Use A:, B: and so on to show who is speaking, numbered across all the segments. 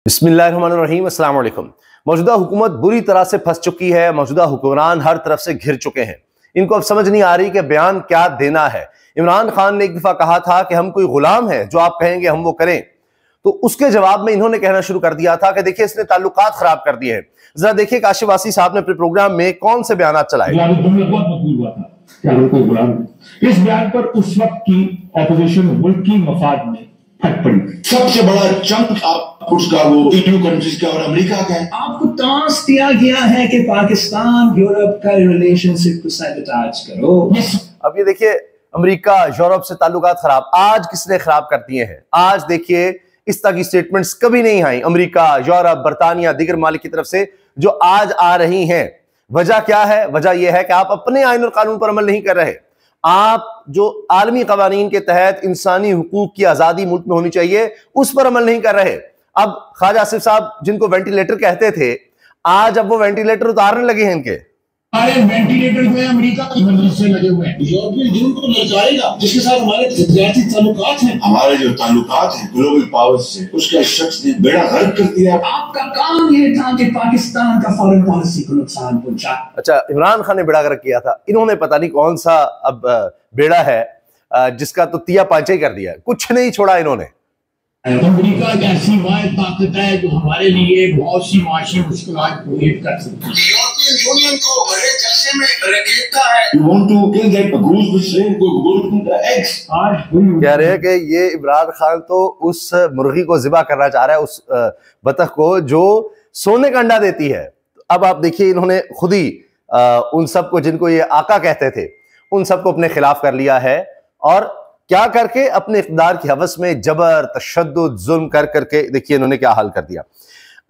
A: बिस्मिल्लाहिर्रहमानिर्रहीम, अस्सलाम वालेकुम। मौजूदा हुकूमत बुरी तरह से फंस चुकी है। मौजूदा हुक्मरान हर तरफ से घिर चुके हैं। इनको अब समझ नहीं आ रही कि बयान क्या देना है। इमरान खान ने एक दफा कहा था कि हम कोई गुलाम है, जो आप कहेंगे हम वो करें, तो उसके जवाब में इन्होंने कहना शुरू कर दिया था कि देखिए इसने ताल्लुकात खराब कर दिए हैं। जरा देखिए काशिफ वासी साहब ने अपने प्रोग्राम में कौन से बयान चलाए।
B: इस बयान पर उस वक्त की ऑपोजिशन मुल्क की मफाद में फट पड़ी।
C: सबसे बड़ा चंक आप उसका वो EU कंट्रीज का और अमेरिका का है।
D: आपको टास्क दिया गया है कि पाकिस्तान यूरोप का रिलेशनशिप को सैबोटाज करो।
A: अब ये देखिए अमेरिका यूरोप से ताल्लुकात खराब आज किसने खराब कर दिए हैं। आज देखिए इस तरह की स्टेटमेंट्स कभी नहीं आई अमेरिका, यूरोप, बरतानिया, दीगर मालिक की तरफ से जो आज आ रही हैं। वजह क्या है? वजह यह है कि आप अपने आईन और कानून पर अमल नहीं कर रहे। आप जो आलमी कवानीन के तहत इंसानी हुकूक की आजादी मुल्क में होनी चाहिए उस पर अमल नहीं कर रहे। अब ख्वाजा आसिफ साहब जिनको वेंटिलेटर कहते थे, आज अब वो वेंटिलेटर उतारने लगे हैं इनके।
B: अरे वेंटिलेटर में अमेरिका की मदद से लगे हुए हैं।
C: यूरोपियन यूनियन को ललचाएगा जिसके साथ हमारे तजारती ताल्लुकात हैं। हमारे जो ताल्लुकात हैं ग्लोबल पावर्स से, उसका शख्स ने बेड़ा गर्क कर दिया।
D: आपका काम ये था कि पाकिस्तान का फॉरेन पॉलिसी को नुकसान पहुंचा।
A: अच्छा, इमरान खान ने बेड़ा गर्क किया था। इन्होंने पता नहीं कौन सा अब बेड़ा है जिसका तो तिया पांचा ही कर दिया, कुछ नहीं छोड़ा इन्होंने।
B: अमेरिका एक ऐसी वाहिद ताकत है जो हमारे लिए बहुत सी माशी मुश्किलात क्रिएट कर सकती है।
C: यूरोपियन यूनियन को बड़े जलसे में रखेता है। You want to kill that goose which laid the eggs?
A: कह रहे हैं कि ये इमरान खान तो उस मुर्गी को ज़िबा करना चाह रहा है, उस बतख को जो सोने का अंडा देती है। अब आप देखिए इन्होंने खुद ही उन सबको जिनको ये आका कहते थे उन सबको अपने खिलाफ कर लिया है। और क्या करके? अपने इक़्तिदार की हवस में जबर, तशद्दुद, जुल्म कर करके देखिए इन्होंने क्या हाल कर दिया।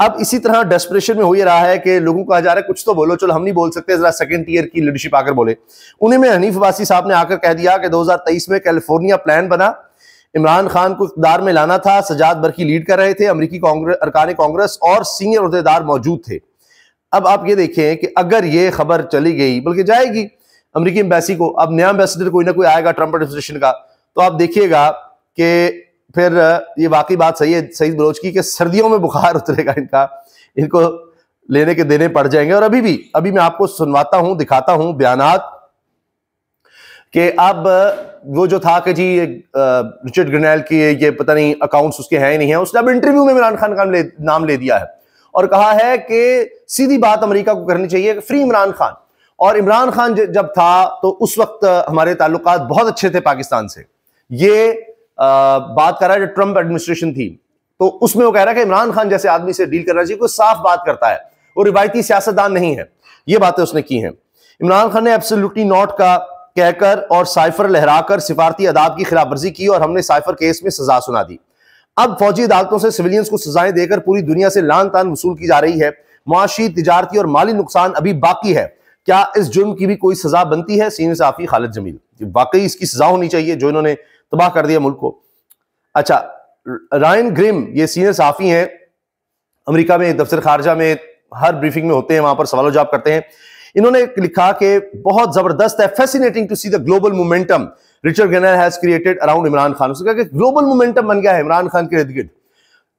A: अब इसी तरह डेस्परेशन में हो ये रहा है कि लोगों को कहा जा रहा है कुछ तो बोलो, चलो हम नहीं बोल सकते, जरा सेकंड टियर की लीडरशिप आकर बोले। उन्हीं में हनीफ अब्बासी साहब ने आकर कह दिया कि 2023 में कैलिफोर्निया प्लान बना, इमरान खान को इक़्तिदार में लाना था, सजाद बरकी लीड कर रहे थे, अमरीकी अरकान कांग्रेस और सीनियर ओहदेदार मौजूद थे। अब आप ये देखें कि अगर ये खबर चली गई, बल्कि जाएगी अमरीकी एम्बेसी को, अब नया एम्बेसडर कोई ना कोई आएगा ट्रंप एडमिनिस्ट्रेशन का, तो आप देखिएगा कि फिर ये वाकई बात सही है सईद बलोच की कि सर्दियों में बुखार उतरेगा इनको लेने के देने पड़ जाएंगे। और अभी मैं आपको सुनवाता हूं, दिखाता हूं बयानात कि अब वो जो था कि जी रिचर्ड ग्रेनेल की ये पता नहीं अकाउंट्स उसके हैं ही नहीं है, उसने अब इंटरव्यू में इमरान खान का नाम ले दिया है और कहा है कि सीधी बात अमेरिका को करनी चाहिए, फ्री इमरान खान। और इमरान खान जब था तो उस वक्त हमारे ताल्लुकात बहुत अच्छे थे पाकिस्तान से। ये बात कर रहा है जो ट्रंप एडमिनिस्ट्रेशन थी, तो उसमें वो कह रहा है कि इमरान खान जैसे आदमी से डील करना चाहिए, कोई साफ बात करता है, वो रिवायती सियासतदान नहीं है। ये बातें उसने की हैं। इमरान खान ने एब्सोल्युटली नॉट का कहकर और साइफर लहराकर सिफारती आदाब की खिलाफवर्जी की और हमने साइफर केस में सजा सुना दी। अब फौजी अदालतों से सिविलियंस को सजाएं देकर पूरी दुनिया से लान तान वसूल की जा रही है। मुआशी, तिजारती और माली नुकसान अभी बाकी है। क्या इस जुर्म की भी कोई सजा बनती है? सीनियर सहाफी खालिद जमील, वाकई इसकी सजा होनी चाहिए जो इन्होंने तबाह कर दिया मुल्क को। अच्छा, रायन ग्रिम ये सीनियर सहाफी हैं, अमेरिका में दफ्तर खारजा में हर ब्रीफिंग में होते हैं, वहां पर सवाल जवाब करते हैं। इन्होंने लिखा कि बहुत जबरदस्त है, fascinating to see the global momentum Richard Grenell has created around Imran Khan. उसने कहा कि ग्लोबल मोमेंटम बन गया है इमरान खान के इर्द गिर्द।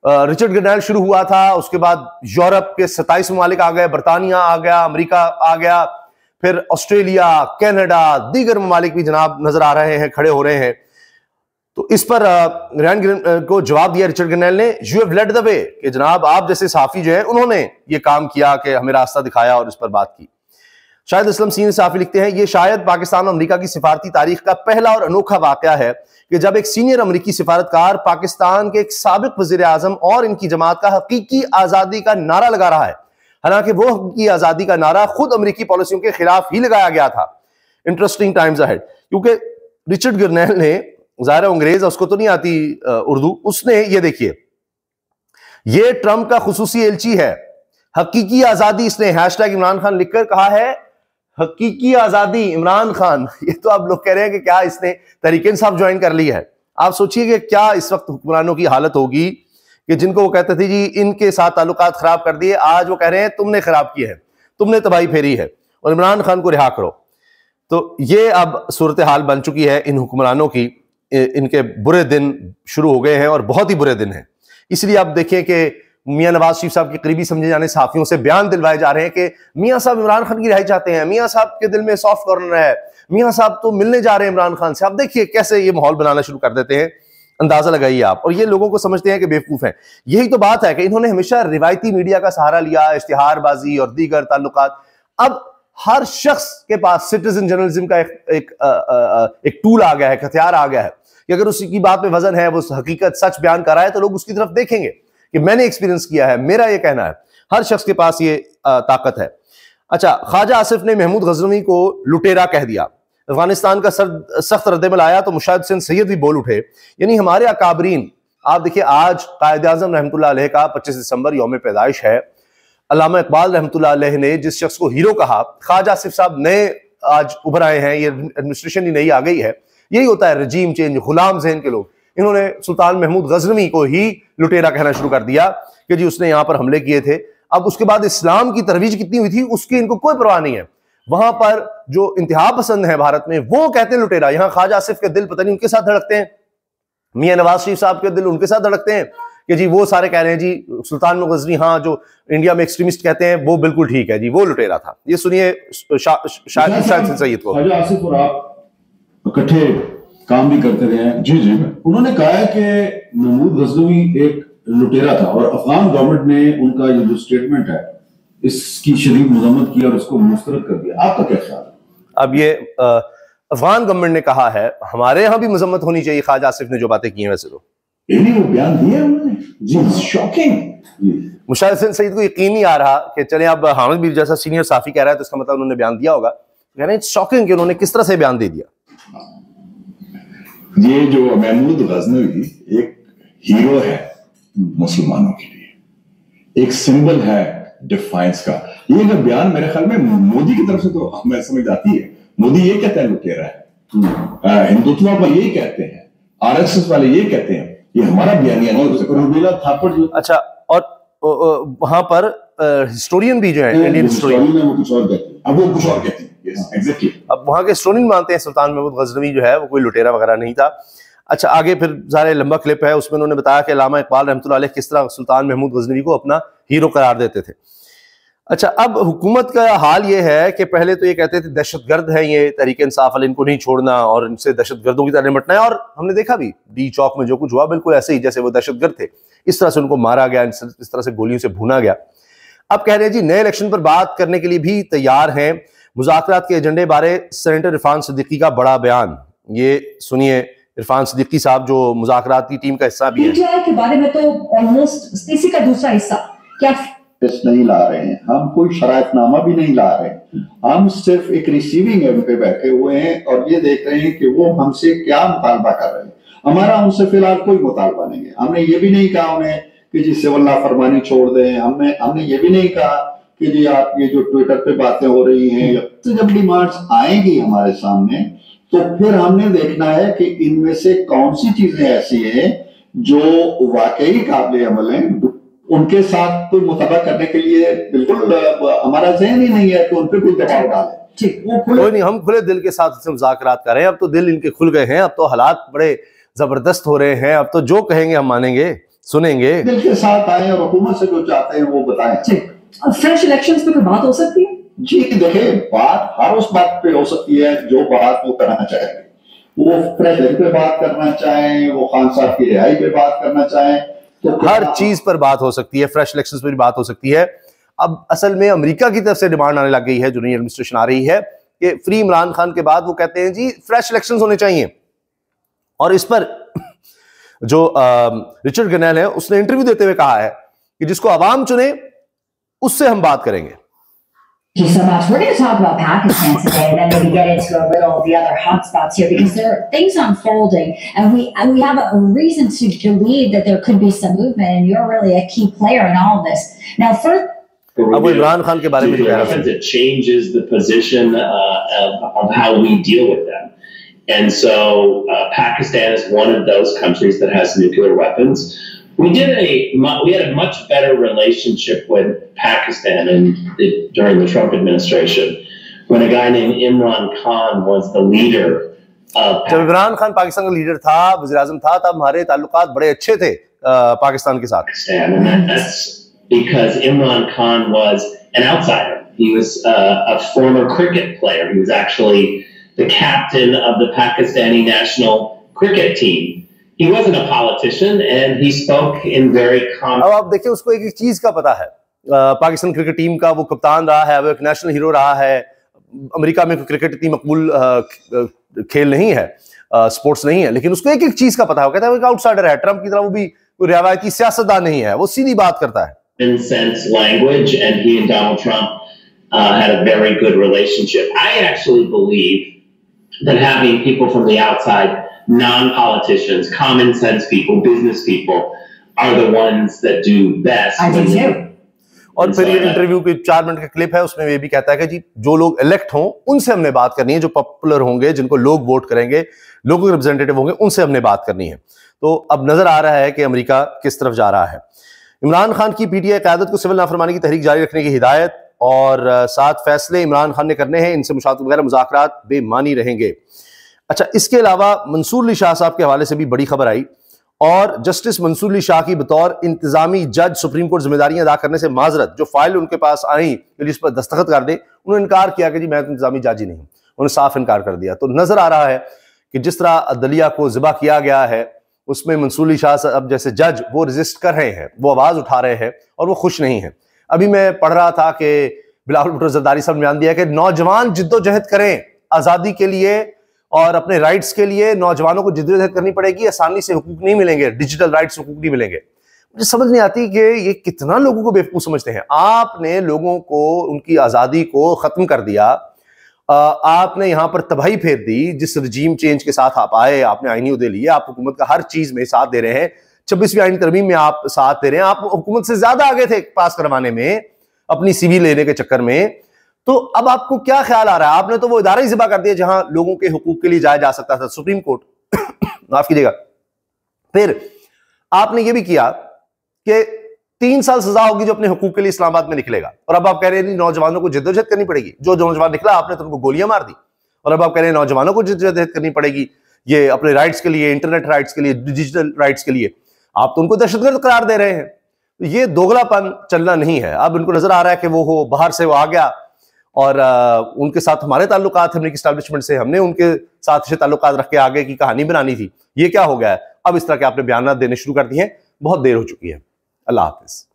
A: रिचर्ड ग्रेनेल शुरू हुआ था, उसके बाद यूरोप के 27 ममालिक आ गए, बरतानिया आ गया, अमेरिका आ गया, फिर ऑस्ट्रेलिया, कनाडा, दीगर ममालिक भी जनाब नजर आ रहे हैं, खड़े हो रहे हैं। तो इस पर रायन को जवाब दिया रिचर्ड ग्रेनेल ने, you have led the way, कि जनाब आप जैसे सहाफी जो है उन्होंने ये काम किया कि हमें रास्ता दिखाया और इस पर बात की। शाहिद असलम सीनियर सहाफी लिखते हैं, ये शायद पाकिस्तान और अमेरिका की सिफारती तारीख का पहला और अनोखा वाकया है कि जब एक सीनियर अमेरिकी सिफारतकार पाकिस्तान के एक साबिक वजीर आजम और इनकी जमात का हकीकी आजादी का नारा लगा रहा है। हालांकि वो हकीकी आजादी का नारा खुद अमेरिकी पॉलिसियों के खिलाफ ही लगाया गया था। इंटरेस्टिंग टाइम्स अहेड, क्योंकि रिचर्ड ग्रेनेल ने, ज़ाहिर अंग्रेज उसको तो नहीं आती उर्दू, उसने ये देखिए, ये ट्रंप का खुसूसी एलची है, हकीकी आजादी, इसने हैशटैग इमरान खान लिखकर कहा है हकीकी आजादी इमरान खान। ये तो आप लोग कह रहे हैं कि क्या इसने तहरीक इंसाफ ज्वाइन कर ली है। आप सोचिए कि क्या इस वक्त हुक्मरानों की हालत होगी कि जिनको वो कहते थे जी इनके साथ ताल्लुकात खराब कर दिए, आज वो कह रहे हैं तुमने खराब किए हैं, तुमने तबाही फेरी है और इमरान खान को रिहा करो। तो ये अब सूरत हाल बन चुकी है इन हुक्मरानों की। इनके बुरे दिन शुरू हो गए हैं और बहुत ही बुरे दिन हैं। इसलिए आप देखें कि मियां नवाज शरीफ साहब के करीबी समझे जाने सहाफियों से बयान दिलवाए जा रहे हैं कि मियां साहब इमरान खान की रिहाई चाहते हैं, मियां साहब के दिल में सॉफ्ट कॉर्नर है, मियां साहब तो मिलने जा रहे हैं इमरान खान से। आप देखिए कैसे ये माहौल बनाना शुरू कर देते हैं, अंदाजा लगाइए आप। और ये लोगों को समझते हैं कि बेवकूफ हैं। यही तो बात है कि इन्होंने हमेशा रिवायती मीडिया का सहारा लिया, इश्तिहारबाजी और दीगर ताल्लुकात। अब हर शख्स के पास सिटीजन जर्नलिज्म का एक टूल आ गया है, हथियार आ गया है कि अगर उसकी बात में वजन है, वो हकीकत सच बयान कर रहा है, तो लोग उसकी तरफ देखेंगे कि मैंने एक्सपीरियंस किया है, मेरा ये कहना है। हर शख्स के पास ये ताकत है। अच्छा, ख्वाजा आसिफ ने महमूद गजनवी को लुटेरा कह दिया। अफगानिस्तान का सख्त रद्दमल आया तो मुशाहिद हुसैन सैयद भी बोल उठे। यानी हमारे अकाबरीन, आप देखिए आज कायद आज़म रहमतुल्लाह अलैह का 25 दिसंबर यौम पैदाइश है। अल्लामा इकबाल रहमतुल्लाह अलैह ने जिस शख्स को हीरो कहा, ख्वाजा आसिफ साहब नए आज उभर आए हैं, ये एडमिनिस्ट्रेशन ही नई आ गई है। यही होता है रजीम चेंज, गुलाम ज़हन के लोग। इन्होंने सुल्तान महमूद गजनवी को ही लुटेरा कहना शुरू कर दिया कि जी उसने यहां पर हमले किए थे। अब उसके बाद इस्लाम की तरवीज कितनी हुई थी उसकी इनको कोई परवाह नहीं है। वहां पर जो इंतहा पसंद है भारत में वो कहते हैं लुटेरा। यहां ख्वाजा आसिफ के दिल पता नहीं उनके साथ धड़कते हैं, मियां नवाज शरीफ साहब के दिल उनके साथ धड़कते हैं कि जी वो सारे कह रहे हैं जी सुल्तान गजनवी, हाँ जो इंडिया में एक्सट्रीमिस्ट कहते हैं वो बिल्कुल ठीक है जी, वो लुटेरा था। ये सुनिए शाहिद सैयद को।
C: ख्वाजा आसिफ और आप इकट्ठे काम भी करते रहे हैं। जी जी, उन्होंने कहा है कि महमूद गजनवी एक लुटेरा था और अफगान गवर्नमेंट ने उनका ये जो स्टेटमेंट है इसकी शदीद मजम्मत की और उसको मुस्तरद कर दिया। आपका क्या ख्याल है?
A: अब ये अफगान गवर्नमेंट ने कहा है, हमारे यहाँ भी मजम्मत होनी चाहिए ख्वाजा आसिफ ने जो बातें की हैं। वैसे तो
C: वो बयान दिया उन्होंने जी, शॉकिंग।
A: मुशाहिद हुसैन सईद को यकीन नहीं आ रहा कि चले अब हामिद मीर जैसा सीनियर साफी कह रहा है तो इसका मतलब उन्होंने बयान दिया होगा। कह रहे हैं शॉकिंग कि उन्होंने किस तरह से बयान दे दिया।
C: ये जो महमूद गजनवी एक हीरो है मुसलमानों के लिए, एक सिंबल है डिफाइंस का। ये जो बयान मेरे ख्याल में मोदी की तरफ से तो हमें समझ आती है। मोदी ये कहता है लुटेरा है, हिंदुत्व वाले ये कहते हैं, आरएसएस वाले ये कहते हैं, ये हमारा बयानिया नहीं हो सकता। रुबीला थापड़ जो अच्छा, और वहां पर हिस्टोरियन भी जो है इंडियन हिस्टोरियन वो कुछ और कहते हैं, अब वो कुछ और कहते हैं। Exactly.
A: अब वहां के हिस्टोरियन मानते हैं सुल्तान महमूद गजनवी जो है वो कोई लुटेरा वगैरह नहीं था। अच्छा, आगे फिर सारे लंबा क्लिप है, उसमें उन्होंने बताया कि अल्लामा इकबाल रहमतुल्लाह अलैह किस तरह सुल्तान महमूद गजनवी को अपना हीरो करार देते थे। अच्छा, अब हुकूमत का हाल ये है कि पहले तो ये कहते थे दहशतगर्द है ये तहरीक इंसाफ वाले, इनको नहीं छोड़ना और इनसे दहशतगर्दों की तरह निपटना है। और हमने देखा भी डी चौक में जो कुछ हुआ बिल्कुल ऐसे ही जैसे वो दहशतगर्द थे, इस तरह से उनको मारा गया, इस तरह से गोलियों से भूना गया। अब कह रहे हैं जी नए इलेक्शन पर बात करने के लिए भी तैयार हैं। मुज़ाकरात के एजेंडे बारे सेनेटर इरफान सिद्दीकी का बड़ा बयान, ये सुनिए। इरफान सिद्दीकी साहब जो मुज़ाकरात की टीम का हिस्सा भी है।
E: पीटीआई के बारे में तो ऑलमोस्ट इसी का दूसरा हिस्सा क्या
F: नहीं ला रहे हैं हम, कोई शरायतनामा भी नहीं ला रहे हैं, हम सिर्फ एक रिसीविंग एंड पे बैठे हुए हैं और ये देख रहे हैं कि वो हमसे क्या मुतालबा कर रहे हैं। हमारा उनसे फिलहाल कोई मुतालबा नहीं है। हमने ये भी नहीं कहा उन्हें कि जी सिविल नाफरमानी छोड़ दें, हमने ये भी नहीं कहा कि जी आप ये जो ट्विटर पे बातें हो रही हैं, तो जब डिमांड्स आएंगी हमारे सामने तो फिर हमने देखना है कि इनमें से कौन सी चीजें ऐसी हैं जो वाकई काबिल अमल हैं। उनके साथ कोई मुताबा करने के लिए बिल्कुल हमारा ज़हन ही नहीं है कि उन पर कोई दबाव डाले।
A: कोई नहीं, हम खुले दिल के साथ मुज़ाकरात कर रहे हैं। अब तो दिल इनके खुल गए हैं, अब तो हालात बड़े जबरदस्त हो रहे हैं। अब तो जो कहेंगे हम मानेंगे, सुनेंगे।
F: दिल के साथ आए और हुकूमत से जो चाहते हैं वो बताएं।
E: फ्रेश इलेक्शंस पे कोई बात हो सकती है?
F: जी देखिए, बात हर उस बात पे हो सकती है जो बात वो करना चाहेंगे। वो फ्रेश पे बात करना चाहें, वो खान साहब की रिहाई पे बात करना चाहें, तो
A: हर चीज पर बात हो सकती है। फ्रेश इलेक्शंस पर भी बात हो सकती है। अब असल में अमेरिका की तरफ से डिमांड आने लग गई है, जो नई एडमिनिस्ट्रेशन आ रही है कि फ्री इमरान खान के बाद वो कहते हैं जी फ्रेश इलेक्शंस होने चाहिए। और इस पर जो रिचर्ड गनेल है उसने इंटरव्यू देते हुए कहा है कि जिसको आवाम चुने उससे हम बात करेंगे।
E: Thank you so much. We're going to talk about Pakistan today, and then maybe get into a little of the other hotspots here, because there are things unfolding, and we have a reason to believe that there could be some movement, and you're really a key player in all of this. Now,
A: अब इमरान खान के बारे में कह रहा है,
G: it changes the position of how we deal with them, and so Pakistan is one of those countries that has nuclear weapons. We had a much better relationship with Pakistan during the Trump administration, when a guy named Imran Khan was the leader of.
A: जब इमरान खान पाकिस्तान का leader था, वज़ीर-ए-आज़म था, तब हमारे ताल्लुकात बड़े अच्छे थे पाकिस्तान के साथ?
G: And that's because Imran Khan was an outsider. He was a former cricket player. He was actually the captain of the Pakistani national cricket team. He wasn't a politician, and he spoke in very calm.
A: अब आप देखिए, उसको एक चीज का पता है, Pakistan cricket team का वो कप्तान रहा है, वो एक नेशनल हीरो रहा है। अमेरिका में क्रिकेट इतनी मकबूल खेल नहीं है, स्पोर्ट्स नहीं है, लेकिन उसको एक एक चीज का पता है। वो कहता है वो एक आउटसाइडर है, ट्रम्प की तरह वो भी कोई रिवायती सियासतदान नहीं है, वो सीधी बात करता है।
G: Sense language, and he and Donald Trump had a very good relationship. I actually believe that having people from the outside, non-politicians, common sense people, business people, are the ones that do best.
E: I do too.
A: और फिर ये interview की 4 minute का clip है, उसमें ये भी कहता है कि जी जो लोग इलेक्ट हों उनसे हमने बात करनी है, जो पॉपुलर होंगे, जिनको लोग वोट करेंगे, लोगों के रिप्रेजेंटेटिव होंगे, उनसे हमने बात करनी है। तो अब नजर आ रहा है कि अमेरिका किस तरफ जा रहा है। इमरान खान की पीटीआई क़यादत को सिविल नाफरमानी की तहरीक जारी रखने की हिदायत, और 7 फैसले इमरान खान ने करने हैं, इनसे मुशावरत वगैरह मुज़ाकरात बेमानी रहेंगे। अच्छा, इसके अलावा मंसूर अली शाह साहब के हवाले से भी बड़ी खबर आई, और जस्टिस मंसूर अली शाह की बतौर इंतजामी जज सुप्रीम कोर्ट जिम्मेदारियां अदा करने से माजरत, जो फाइल उनके पास आई कि इस पर दस्तखत कर दे, उन्होंने इनकार किया कि जी मैं इंतजामी जज ही नहीं हूं, उन्होंने साफ इनकार कर दिया। तो नजर आ रहा है कि जिस तरह अदलिया को ज़िबा किया गया है, उसमें मंसूर अली शाह साहब जैसे जज वो रजिस्ट कर रहे हैं, वो आवाज उठा रहे हैं, और वो खुश नहीं है। अभी मैं पढ़ रहा था कि बिलावल भुट्टो जरदारी साहब ने बयान दिया कि नौजवान जिद्दोजहद करें आज़ादी के लिए और अपने राइट्स के लिए, नौजवानों को जिद्दोजहद करनी पड़ेगी, आसानी से हुकूक नहीं मिलेंगे, डिजिटल राइट्स हुकूक नहीं मिलेंगे। मुझे समझ नहीं आती कि ये कितना लोगों को बेवकूफ समझते हैं। आपने लोगों को उनकी आज़ादी को ख़त्म कर दिया, आपने यहाँ पर तबाही फेर दी। जिस रजीम चेंज के साथ आप आए, आपने आईनी उहदे लिए, आप हुकूमत का हर चीज़ में साथ दे रहे हैं, 26वीं आईनी तरमीम में आप साथ दे रहे हैं, आप हुकूमत से ज़्यादा आगे थे पास करवाने में, अपनी सीवी लेने के चक्कर में। तो अब आपको क्या ख्याल आ रहा है? आपने तो वो इदारा ही ज़िबा कर दिया जहां लोगों के हुकूक के लिए जाया जा सकता था, सुप्रीम कोर्ट माफ कीजिएगा। फिर आपने ये भी किया कि 3 साल सजा होगी जो अपने हुकूक के लिए इस्लामाबाद में निकलेगा, और अब आप कह रहे हैं नौजवानों को जिद्दोजहद करनी पड़ेगी। जो नौजवान निकला आपने तो उनको गोलियां मार दी, और अब आप कह रहे हैं नौजवानों को जिद्दोजहद करनी पड़ेगी, ये अपने राइट्स के लिए, इंटरनेट राइट्स के लिए, डिजिटल राइट्स के लिए। आप तो उनको दहशतगर्द करार दे रहे हैं। ये दोगलापन चलना नहीं है। अब उनको नजर आ रहा है कि वो बाहर से वो आ गया, और उनके साथ हमारे ताल्लुकात अमेरिकी एस्टैब्लिशमेंट से, हमने उनके साथ अच्छे ताल्लुकात रख के आगे की कहानी बनानी थी। ये क्या हो गया है? अब इस तरह के आपने बयान देने शुरू कर दिए हैं, बहुत देर हो चुकी है। अल्लाह हाफिज।